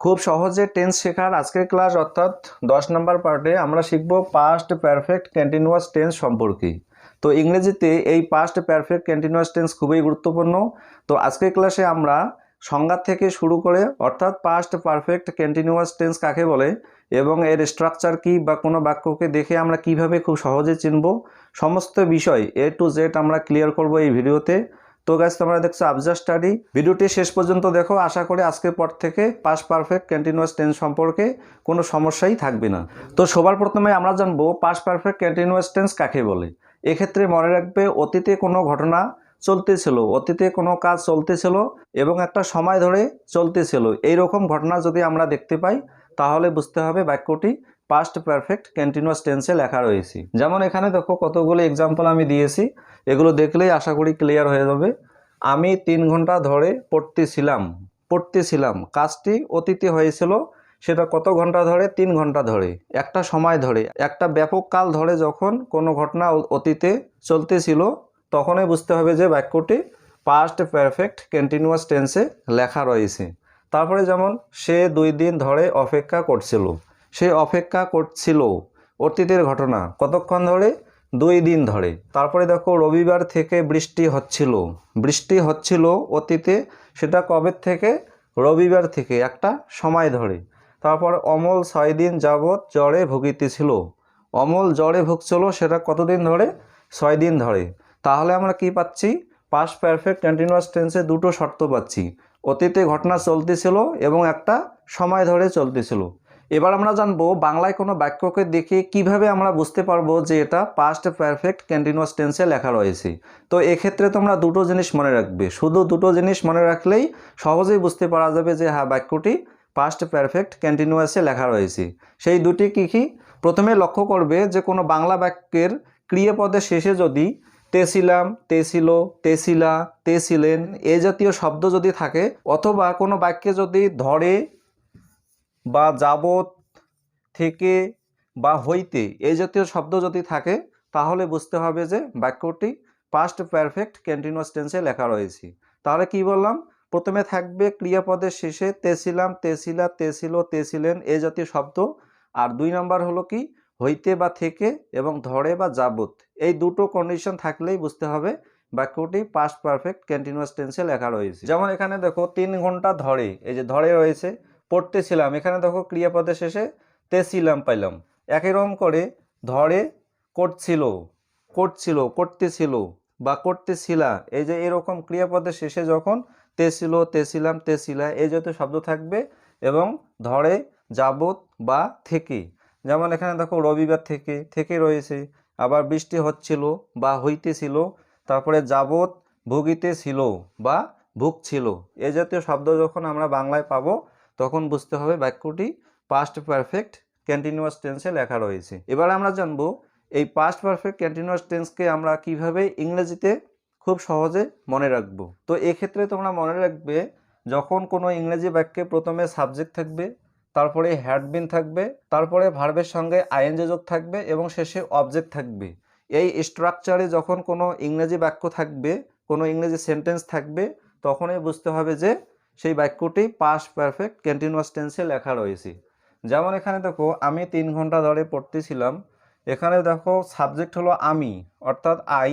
খুব সহজে টেন্স শেখার আজকের ক্লাস অর্থাৎ 10 নম্বর পার্টে আমরা শিখব পাস্ট পারফেক্ট কন্টিনিউয়াস টেন্স সম্পর্কে। তো ইংরেজিতে এই পাস্ট পারফেক্ট কন্টিনিউয়াস টেন্স খুবই গুরুত্বপূর্ণ। তো আজকের ক্লাসে আমরা সংজ্ঞা থেকে শুরু করে অর্থাৎ পাস্ট পারফেক্ট কন্টিনিউয়াস টেন্স কাকে বলে এবং এর স্ট্রাকচার কি বা কোনো বাক্যকে দেখে আমরা কিভাবে খুব সহজে চিনব, সমস্ত বিষয় A to Z আমরা ক্লিয়ার করব এই ভিডিওতে। তো গাইস, তোমরা দেখছো AFJA স্টাডি, ভিডিওটি শেষ পর্যন্ত দেখো। আশা করি আজকের পর থেকে পাস্ট পারফেক্ট কন্টিনিউয়াস টেন্স সম্পর্কে কোনো সমস্যাই থাকবে না। তো সবার প্রথমে আমরা জানবো পাস্ট পারফেক্ট কন্টিনিউয়াস টেন্স কাকে বলে। এক্ষেত্রে মনে রাখবে অতীতে কোনো ঘটনা চলতেছিল, অতীতে কোনো কাজ চলতেছিল এবং একটা সময় ধরে চলতেছিল, এইরকম ঘটনা যদি আমরা দেখতে পাই তাহলে বুঝতে হবে বাক্যটি পাস্ট পারফেক্ট কন্টিনিউয়াস টেন্সে লেখা রয়েছে। যেমন এখানে দেখো কতগুলো এক্সাম্পল আমি দিয়েছি, এগুলো দেখলেই আশা করি ক্লিয়ার হয়ে যাবে। আমি 3 ঘন্টা ধরে পড়তেছিলাম কাজটি অতীতে হয়েছিল, সেটা কত ঘন্টা ধরে? 3 ঘন্টা ধরে, একটা সময় ধরে, একটা ব্যাপক কাল ধরে যখন কোনো ঘটনা অতীতে চলতেছিল তখনই বুঝতে হবে যে বাক্যটি পাস্ট পারফেক্ট কন্টিনিউয়াস টেন্সে লেখা রয়েছে। তারপরে যেমন সে 2 দিন ধরে অপেক্ষা করছিল, সে অপেক্ষা করছিল অতীতের ঘটনা, কতক্ষণ ধরে? 2 দিন ধরে। তারপরে দেখো রবিবার থেকে বৃষ্টি হচ্ছিল অতীতে, সেটা কবে থেকে? রবিবার থেকে, একটা সময় ধরে। তারপর অমল 6 দিন যাবৎ জ্বরে ভুগিতেছিল, অমল জ্বরে ভুগছিল, সেটা কতদিন ধরে? 6 দিন ধরে। তাহলে আমরা কি পাচ্ছি? পাস্ট পারফেক্ট কন্টিনিউয়াস টেন্সে দুটো শর্ত পাচ্ছি, অতীতে ঘটনা চলতেছিল এবং একটা সময় ধরে চলতেছিল। এবার আমরা জানবো বাংলায় কোনো বাক্যকে দেখে কিভাবে আমরা বুঝতে পারবো যে এটা পাস্ট পারফেক্ট কন্টিনিউয়াস টেন্সে লেখা রয়েছে। তো এক্ষেত্রে তোমরা দুটো জিনিস মনে রাখবে, শুধু দুটো জিনিস মনে রাখলেই সহজেই বুঝতে পারা যাবে যে হ্যাঁ, বাক্যটি পাস্ট পারফেক্ট কন্টিনিউয়াসে লেখা রয়েছে। সেই দুটি কি কি? প্রথমে লক্ষ্য করবে যে কোনো বাংলা বাক্যের ক্রিয়াপদের শেষে যদি তেছিলাম, তেছিল, তেছিলা, তেছিলেন এই জাতীয় শব্দ যদি থাকে, অথবা কোনো বাক্যে যদি ধরে বা যাবত, থেকে বা হইতে এই জাতীয় শব্দ যদি থাকে তাহলে বুঝতে হবে যে বাক্যটি পাস্ট পারফেক্ট কন্টিনিউয়াস টেন্সে লেখা রয়েছে। তাহলে কি বললাম? প্রথমে থাকবে ক্রিয়াপদের শেষে তেছিলাম, তেছিলা, তেছিল, তেছিলেন এই জাতীয় শব্দ। আর 2 নম্বর হলো কি? হইতে বা থেকে এবং ধরে বা যাবত, এই দুটো কন্ডিশন থাকলেই বুঝতে হবে বাক্যটি পাস্ট পারফেক্ট কন্টিনিউয়াস টেন্সে লেখা রয়েছে। যেমন এখানে দেখো 3 ঘন্টা ধরে, এই যে ধরে রয়েছে, পড়তেছিলাম, এখানে দেখো ক্রিয়াপদের শেষে তেছিলাম পাইলাম। একই রকম করে ধরে করছিল, করতেছিল বা করতেছিলা, এই যে এরকম ক্রিয়াপদের শেষে যখন তেছিল, তেছিলাম, তেছিলা এই জাতীয় শব্দ থাকবে এবং ধরে, যাবত বা থেকে। যেমন এখানে দেখো রবিবার থেকে, থেকে রয়েছে, আবার বৃষ্টি হচ্ছিল বা হইতেছিল, তারপরে যাবত ভুগিতেছিল বা ভুগছিল এই জাতীয় শব্দ যখন আমরা বাংলায় পাবো তখন বুঝতে হবে বাক্যটি পাস্ট পারফেক্ট কন্টিনিউয়াস টেন্সে লেখা রয়েছে। এবার আমরা জানবো এই পাস্ট পারফেক্ট কন্টিনিউয়াস টেন্সকে আমরা কিভাবে ইংরেজিতে খুব সহজে মনে রাখবো। তো এক্ষেত্রে তোমরা মনে রাখবে যখন কোনো ইংরেজি বাক্যে প্রথমে সাবজেক্ট থাকবে, তারপরে হ্যাড বিন থাকবে, তারপরে ভার্বের সঙ্গে আইএনজি যোগ থাকবে এবং শেষে অবজেক্ট থাকবে। এই স্ট্রাকচারে যখন কোনো ইংরেজি বাক্য থাকবে, কোনো ইংরেজি সেন্টেন্স থাকবে, তখনই বুঝতে হবে যে সেই বাক্যটি পাস্ট পারফেক্ট কন্টিনিউয়াস টেন্সে লেখা রয়েছে। যেমন এখানে দেখো আমি 3 ঘন্টা ধরে পড়তেছিলাম, এখানে দেখো সাবজেক্ট হলো আমি অর্থাৎ আই,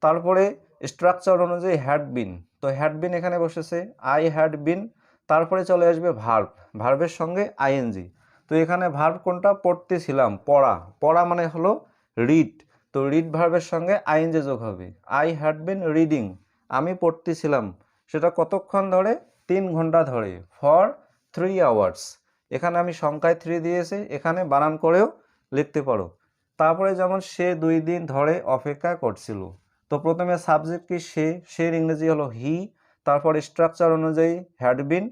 তারপরে স্ট্রাকচার অনুযায়ী হ্যাড বিন, তো হ্যাড বিন এখানে বসেছে, আই হ্যাড বিন, তারপরে চলে আসবে ভার্ব, ভার্বের সঙ্গে আইএনজি। তো এখানে ভার্ব কোনটা? পড়তেছিলাম, পড়া, পড়া মানে হলো রিড, তো রিড ভার্বের সঙ্গে আইএনজি যোগ হবে। আই হ্যাড বিন রিডিং, আমি পড়তেছিলাম, সেটা কতক্ষণ ধরে? 3 ঘন্টা ধরে, ফর 3 আওয়ার্স। এখানে আমি সংখ্যায় 3 দিয়েছি, এখানে বানান করেও লিখতে পারো। তারপরে যেমন সে 2 দিন ধরে অপেক্ষা করছিল, তো প্রথমে সাবজেক্ট কি? সে, সের ইংরেজি হলো হি, তারপর স্ট্রাকচার অনুযায়ী হ্যাড বিন,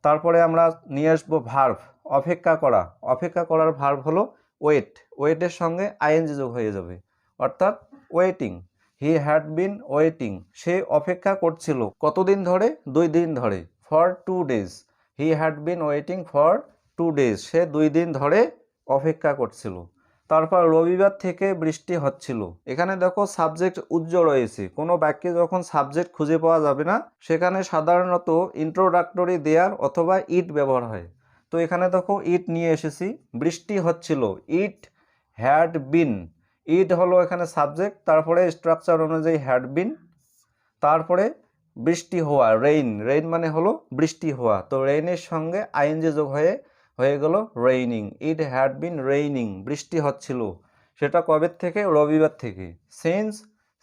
তারপরে আমরা নিয়ে আসবো ভার্ব, অপেক্ষা করা, অপেক্ষা করার ভার্ব হলো ওয়েট, ওয়েটের সঙ্গে আইএনজি যোগ হয়ে যাবে অর্থাৎ waiting. He had been waiting, সে অপেক্ষা করছিল, কতদিন ধরে? 2 দিন ধরে, for 2 days. He had been waiting for 2 days, সে 2 দিন ধরে অপেক্ষা করছিল। তারপর রবিবার থেকে বৃষ্টি হচ্ছিল, এখানে দেখো সাবজেক্ট উজ্জ্বল রয়েছে, কোনো বাক্যে যখন সাবজেক্ট খুঁজে পাওয়া যাবে না সেখানে সাধারণত ইন্ট্রোডাক্টরি দেয়ার অথবা ইট ব্যবহার হয়। তো তো এখানে দেখো ইট নিয়ে এসেছি, বৃষ্টি হচ্ছিল, ইট হ্যাড বিন, ইট হলো এখানে সাবজেক্ট, তারপরে স্ট্রাকচার অনুযায়ী হ্যাড বিন, তারপরে বৃষ্টি হওয়া, রেইন, রেইন মানে হলো বৃষ্টি হওয়া, তো রেইনের সঙ্গে আইএনজি যোগ হয়ে গেল raining. It had been raining, বৃষ্টি হচ্ছিল, সেটা কবে থেকে? রবিবার থেকে। সিন্স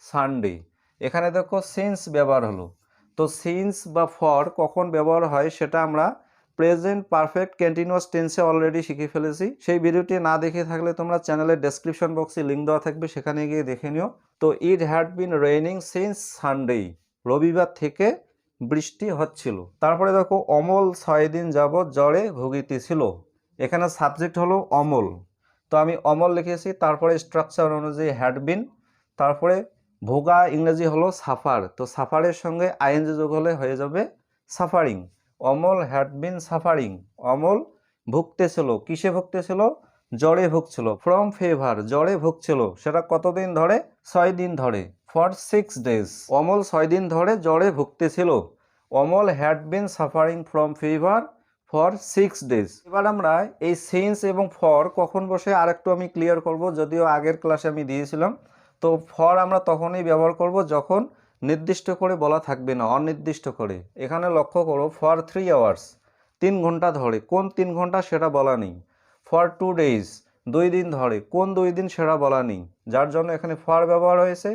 সানডে, এখানে দেখো সিন্স ব্যবহার হলো। তো সিন্স বা ফর কখন ব্যবহার হয় সেটা আমরা প্রেজেন্ট পারফেক্ট কন্টিনিউয়াস টেন্সে অলরেডি শিখে ফেলেছি। সেই ভিডিওটি না দেখে থাকলে তোমরা চ্যানেলের ডেসক্রিপশন বক্সে লিঙ্ক দেওয়া থাকবে, সেখানে গিয়ে দেখে নিও। তো it had been raining since Sunday, রবিবার থেকে বৃষ্টি হচ্ছিল। তারপরে দেখো অমল 6 দিন যাবৎ জ্বরে ভুগিতেছিল, এখানে সাবজেক্ট হলো অমল, তো আমি অমল লিখেছি, তারপরে স্ট্রাকচার অনুযায়ী হ্যাড বিন, তারপরে ভোগা ইংরেজি হলো সাফার, তো সাফারের সঙ্গে আইএনজি যোগ হলে হয়ে যাবে suffering. Amal had been suffering, Amal ভুগতেছিল, কিসে ভুগতেছিল? জ্বরে ভুগছিল। ফ্রম ফিভার, জ্বরে ভুগছিল, সেটা কতদিন ধরে? 6 দিন ধরে। ফর 6 ডেজ, অমল 6 দিন ধরে জ্বরে ভুগতেছিল। Amal had been suffering from fever for 6 days. এবার আমরা এই সিন্স এবং ফর কখন বসে আরেকটু আমি ক্লিয়ার করব, যদিও আগের ক্লাসে আমি দিয়েছিলাম। তো ফর আমরা তখনই ব্যবহার করব যখন নির্দিষ্ট করে বলা থাকবে না, অনির্দিষ্ট করে। এখানে লক্ষ্য করো, ফর 3 আওয়ার্স, 3 ঘন্টা ধরে, কোন 3 ঘন্টা সেটা বলা নেই। ফর 2 ডেজ, 2 দিন ধরে, কোন 2 দিন সেটা বলা নেই, যার জন্য এখানে ফর ব্যবহার হয়েছে।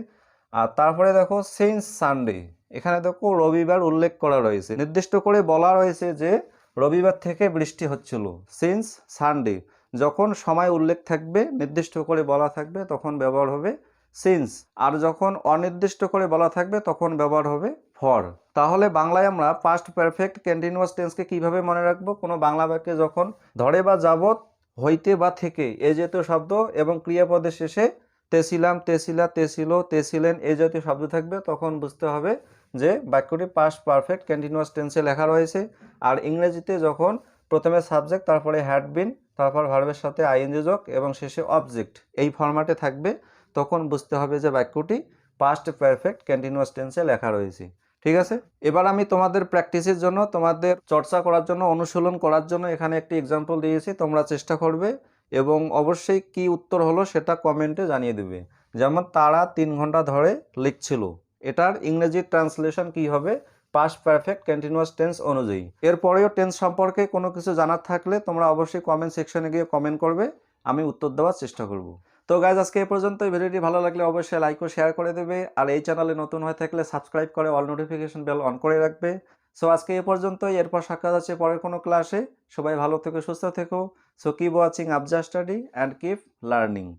আর তারপরে দেখো সিন্স সানডে, এখানে দেখো রবিবার উল্লেখ করা রয়েছে, নির্দিষ্ট করে বলা রয়েছে যে রবিবার থেকে বৃষ্টি হচ্ছিল। সিন্স সানডে, যখন সময় উল্লেখ থাকবে, নির্দিষ্ট করে বলা থাকবে, তখন ব্যবহার হবে সিন্স, আর যখন অনির্দিষ্ট করে বলা থাকবে তখন ব্যবহার হবে ফর। তাহলে বাংলায় আমরা পাস্ট পারফেক্ট কন্টিনিউয়াস টেন্সকে কিভাবে মনে রাখবো? কোনো বাংলা বাক্যে যখন ধরে বা যাবত, হইতে বা থেকে এই জাতীয় শব্দ এবং ক্রিয়াপদের শেষে তেছিলাম, তেছিলা, তেছিল, তেছিলেন এই জাতীয় শব্দ থাকবে, তখন বুঝতে হবে যে বাক্যটি পাস্ট পারফেক্ট কন্টিনিউয়াস টেন্সে লেখা রয়েছে। আর ইংরেজিতে যখন প্রথমে সাবজেক্ট, তারপরে হ্যাড বিন, তারপর ভার্বের সাথে আইএনজি যোগ এবং শেষে অবজেক্ট, এই ফরম্যাটে থাকবে, তখন বুঝতে হবে যে বাক্যটি পাস্ট পারফেক্ট কন্টিনিউয়াস টেন্সে লেখা রয়েছে। ঠিক আছে, এবার আমি তোমাদের প্র্যাকটিসের জন্য, তোমাদের চর্চা করার জন্য, অনুশীলন করার জন্য এখানে একটি এক্সাম্পল দিয়েছি, তোমরা চেষ্টা করবে এবং অবশ্যই কি উত্তর হলো সেটা কমেন্টে জানিয়ে দেবে। যেমন তারা 3 ঘন্টা ধরে লিখছিল, এটার ইংরেজি ট্রান্সলেশন কি হবে পাস্ট পারফেক্ট কন্টিনিউয়াস টেন্স অনুযায়ী। এরপরেও টেন্স সম্পর্কে কোনো কিছু জানার থাকলে তোমরা অবশ্যই কমেন্ট সেকশনে গিয়ে কমেন্ট করবে, আমি উত্তর দেওয়ার চেষ্টা করব। তো গাইজ, আজকে এই পর্যন্ত। ভিডিওটি ভালো লাগলে অবশ্যই লাইক ও শেয়ার করে দেবে, আর এই চ্যানেলে নতুন হয়ে থাকলে সাবস্ক্রাইব করে অল নোটিফিকেশন বেল অন করে রাখবে। সো আজকে এই পর্যন্তই, এরপর সাক্ষাৎ আছে পরের কোনো ক্লাসে। সবাই ভালো থেকো, সুস্থ থেকো। So keep watching AFJA study and keep learning.